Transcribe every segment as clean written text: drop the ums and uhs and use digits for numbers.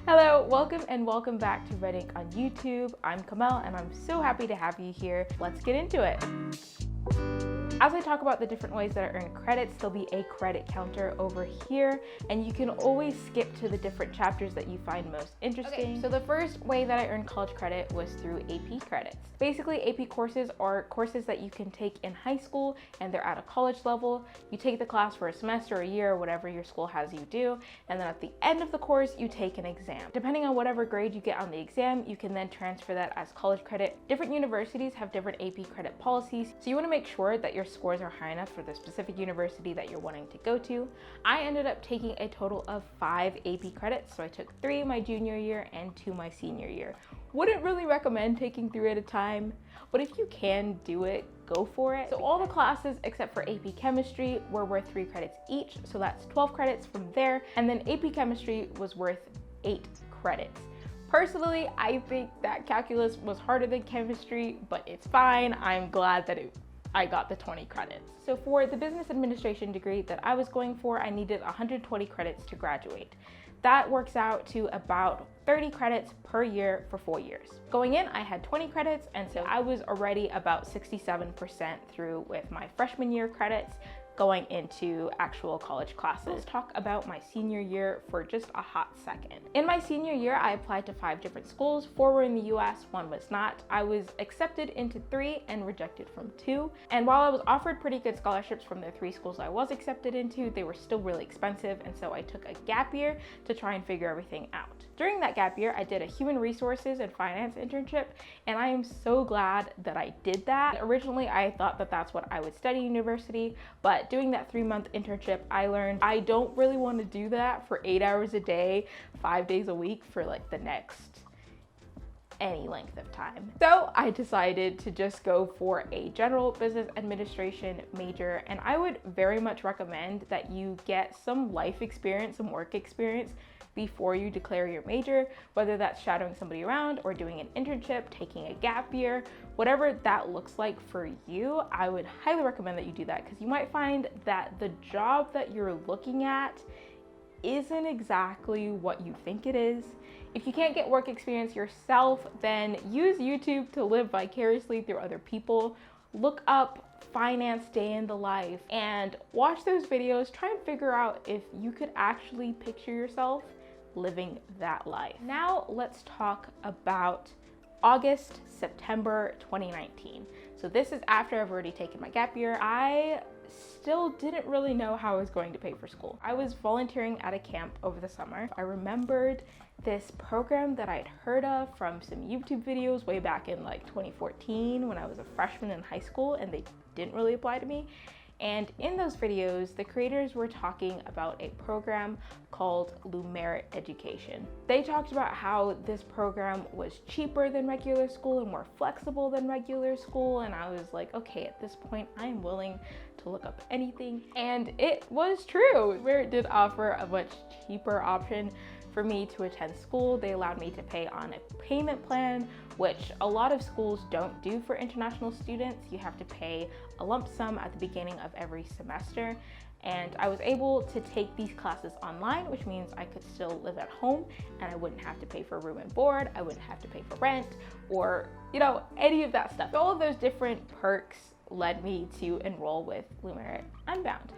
Hello, welcome back to Red Ink on YouTube. I'm Kamal and I'm so happy to have you here. Let's get into it. As I talk about the different ways that I earn credits, there'll be a credit counter over here, and you can always skip to the different chapters that you find most interesting. Okay, so the first way that I earned college credit was through AP credits. Basically, AP courses are courses that you can take in high school and they're at a college level. You take the class for a semester or a year or whatever your school has you do, and then at the end of the course, you take an exam. Depending on whatever grade you get on the exam, you can then transfer that as college credit. Different universities have different AP credit policies, so you want to make sure that your scores are high enough for the specific university that you're wanting to go to. I ended up taking a total of 5 AP credits, so I took 3 my junior year and 2 my senior year. Wouldn't really recommend taking 3 at a time, but if you can do it, go for it. So all the classes except for AP Chemistry were worth 3 credits each, so that's 12 credits from there, and then AP Chemistry was worth 8 credits. Personally, I think that calculus was harder than chemistry, but it's fine. I'm glad that I got the 20 credits. So for the business administration degree that I was going for, I needed 120 credits to graduate. That works out to about 30 credits per year for 4 years. Going in, I had 20 credits, and so I was already about 67% through with my freshman year credits going into actual college classes. Let's talk about my senior year for just a hot second. In my senior year, I applied to 5 different schools. 4 were in the US, 1 was not. I was accepted into 3 and rejected from 2. And while I was offered pretty good scholarships from the 3 schools I was accepted into, they were still really expensive, and so I took a gap year to try and figure everything out. During that gap year, I did a human resources and finance internship, and I am so glad that I did that. Originally, I thought that that's what I would study in university, but doing that 3-month internship, I learned I don't really want to do that for 8 hours a day, 5 days a week for like the next any length of time. So I decided to just go for a general business administration major, and I would very much recommend that you get some life experience, some work experience before you declare your major, whether that's shadowing somebody around or doing an internship, taking a gap year, whatever that looks like for you. I would highly recommend that you do that, because you might find that the job that you're looking at isn't exactly what you think it is. If you can't get work experience yourself, then use YouTube to live vicariously through other people. Look up finance day in the life and watch those videos. Try and figure out if you could actually picture yourself living that life. Now let's talk about August, September 2019. So this is after I've already taken my gap year. I still didn't really know how I was going to pay for school. I was volunteering at a camp over the summer. I remembered this program that I'd heard of from some YouTube videos way back in like 2014 when I was a freshman in high school, and they didn't really apply to me. And in those videos, the creators were talking about a program called Lumerit Education. They talked about how this program was cheaper than regular school and more flexible than regular school. And I was like, okay, at this point, I am willing to look up anything. And it was true. Lumerit did offer a much cheaper option for me to attend school. They allowed me to pay on a payment plan, which a lot of schools don't do for international students. You have to pay a lump sum at the beginning of every semester. And I was able to take these classes online, which means I could still live at home and I wouldn't have to pay for room and board. I wouldn't have to pay for rent or, any of that stuff. All of those different perks led me to enroll with Lumerit Unbound.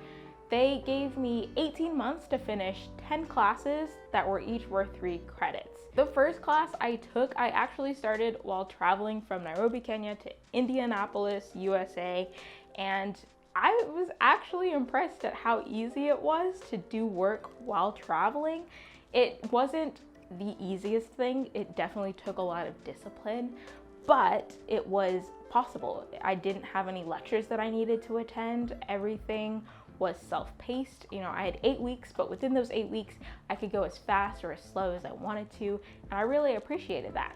They gave me 18 months to finish 10 classes that were each worth 3 credits. The first class I took, I actually started while traveling from Nairobi, Kenya to Indianapolis, USA, and I was actually impressed at how easy it was to do work while traveling. It wasn't the easiest thing. It definitely took a lot of discipline, but it was possible. I didn't have any lectures that I needed to attend. Everything was self-paced. I had 8 weeks, but within those 8 weeks, I could go as fast or as slow as I wanted to, and I really appreciated that.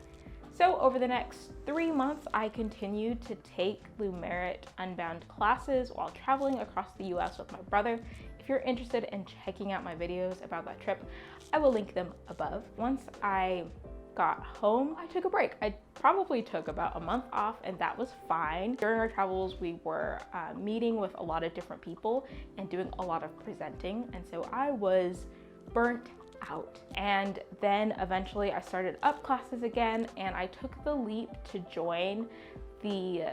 So over the next 3 months, I continued to take Lumerit Unbound classes while traveling across the US with my brother. If you're interested in checking out my videos about that trip, I will link them above. Once I got home, I took a break. I probably took about a month off, and that was fine. During our travels, we were meeting with a lot of different people and doing a lot of presenting, and so I was burnt out. And then eventually I started up classes again, and I took the leap to join the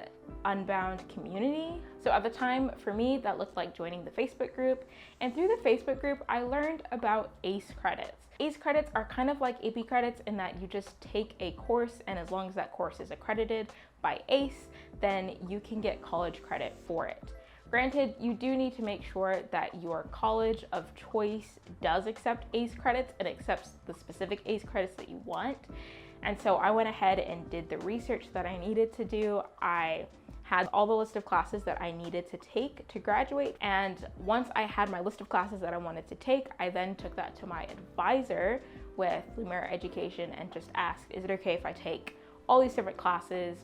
Unbound community. So at the time, for me, that looked like joining the Facebook group. And through the Facebook group, I learned about ACE credits. ACE credits are kind of like AP credits in that you just take a course, and as long as that course is accredited by ACE, then you can get college credit for it. Granted, you do need to make sure that your college of choice does accept ACE credits and accepts the specific ACE credits that you want. And so I went ahead and did the research that I needed to do. I had all the list of classes that I needed to take to graduate. And once I had my list of classes that I wanted to take, I then took that to my advisor with Lumerit Education and just asked, is it okay if I take all these different classes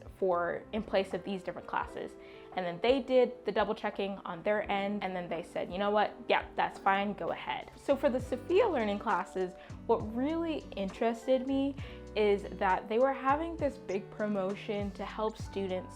in place of these different classes? And then they did the double checking on their end, and then they said, you know what, yeah, that's fine, go ahead. So for the Sophia learning classes, what really interested me is that they were having this big promotion to help students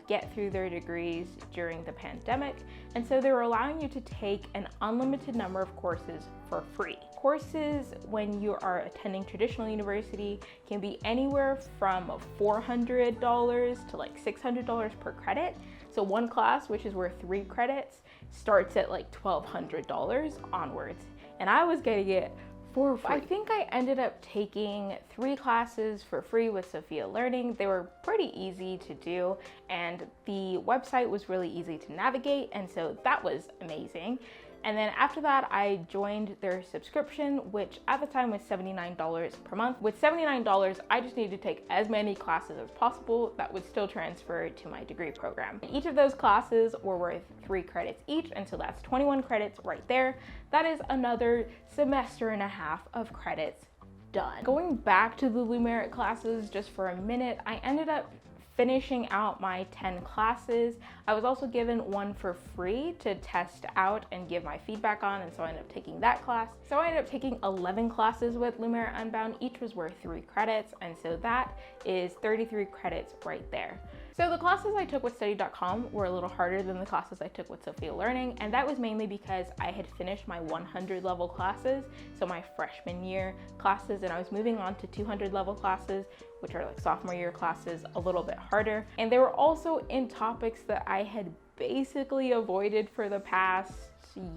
get through their degrees during the pandemic. And so they were allowing you to take an unlimited number of courses for free. Courses, when you are attending traditional university, can be anywhere from $400 to like $600 per credit. So one class, which is worth 3 credits, starts at like $1,200 onwards. And I was getting it for free. I think I ended up taking 3 classes for free with Sophia Learning. They were pretty easy to do, and the website was really easy to navigate, and so that was amazing. And then after that, I joined their subscription, which at the time was $79 per month. With $79, I just needed to take as many classes as possible that would still transfer to my degree program. Each of those classes were worth 3 credits each, and so that's 21 credits right there. That is another semester and a half of credits done. Going back to the Lumerit classes just for a minute, I ended up finishing out my 10 classes. I was also given one for free to test out and give my feedback on, and so I ended up taking that class. So I ended up taking 11 classes with Lumerit Unbound. Each was worth 3 credits, and so that is 33 credits right there. So the classes I took with study.com were a little harder than the classes I took with Sophia Learning, and that was mainly because I had finished my 100 level classes, so my freshman year classes, and I was moving on to 200 level classes, which are like sophomore year classes, a little bit harder. And they were also in topics that I had basically avoided for the past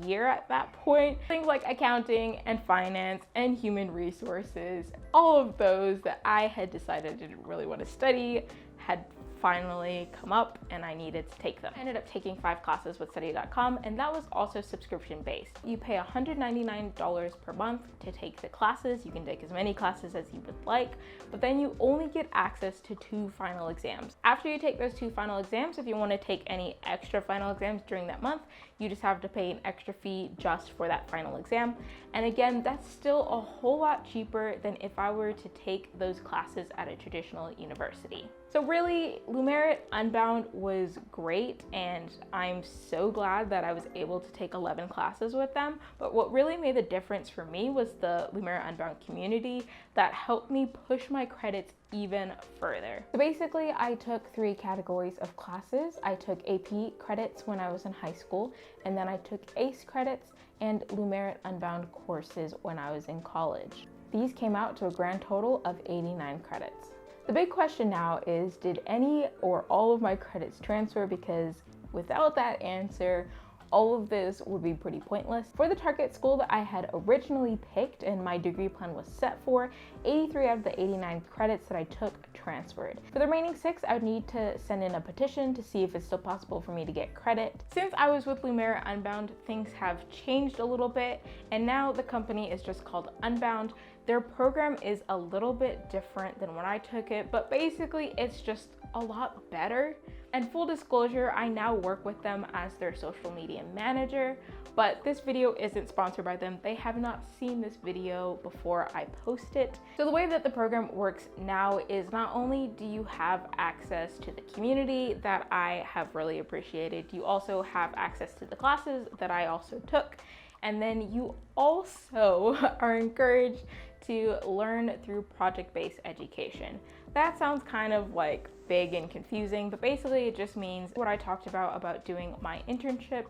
year at that point. Things like accounting and finance and human resources, all of those that I had decided I didn't really want to study had finally come up and I needed to take them. I ended up taking 5 classes with study.com, and that was also subscription based. You pay $199 per month to take the classes. You can take as many classes as you would like, but then you only get access to 2 final exams. After you take those 2 final exams, if you want to take any extra final exams during that month, you just have to pay an extra fee just for that final exam. And again, that's still a whole lot cheaper than if I were to take those classes at a traditional university. So really, Lumerit Unbound was great, and I'm so glad that I was able to take 11 classes with them. But what really made the difference for me was the Lumerit Unbound community that helped me push my credits even further. So basically, I took 3 categories of classes. I took AP credits when I was in high school, and then I took ACE credits and Lumerit Unbound courses when I was in college. These came out to a grand total of 89 credits. The big question now is, did any or all of my credits transfer? Because without that answer, all of this would be pretty pointless. For the target school that I had originally picked and my degree plan was set for, 83 out of the 89 credits that I took transferred. For the remaining 6, I would need to send in a petition to see if it's still possible for me to get credit. Since I was with Lumerit Unbound, things have changed a little bit, and now the company is just called Unbound. Their program is a little bit different than when I took it, but basically it's just a lot better. And full disclosure, I now work with them as their social media manager, but this video isn't sponsored by them. They have not seen this video before I post it. So the way that the program works now is not only do you have access to the community that I have really appreciated, you also have access to the classes that I also took, and then you also are encouraged to learn through project-based education. That sounds kind of like big and confusing, but basically it just means what I talked about doing my internship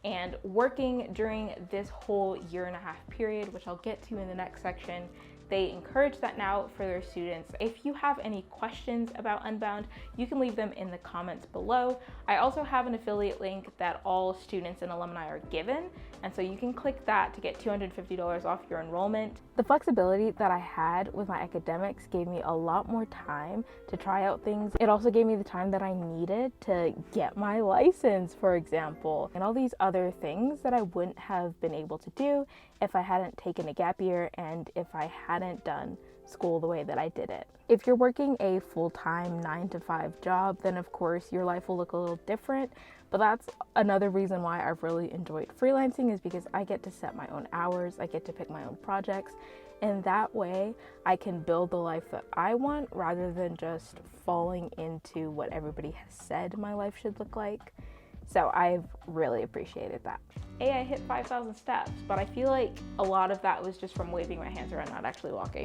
and working during this whole 1.5 year period, which I'll get to in the next section. They encourage that now for their students. If you have any questions about Unbound, you can leave them in the comments below. I also have an affiliate link that all students and alumni are given, and so you can click that to get $250 off your enrollment. The flexibility that I had with my academics gave me a lot more time to try out things. It also gave me the time that I needed to get my license, for example, and all these other things that I wouldn't have been able to do if I hadn't taken a gap year and if I hadn't done school the way that I did it. If you're working a full-time 9-to-5 job, then of course your life will look a little different, but that's another reason why I've really enjoyed freelancing, is because I get to set my own hours, I get to pick my own projects, and that way I can build the life that I want rather than just falling into what everybody has said my life should look like. So I've really appreciated that. I hit 5,000 steps, but I feel like a lot of that was just from waving my hands around, not actually walking.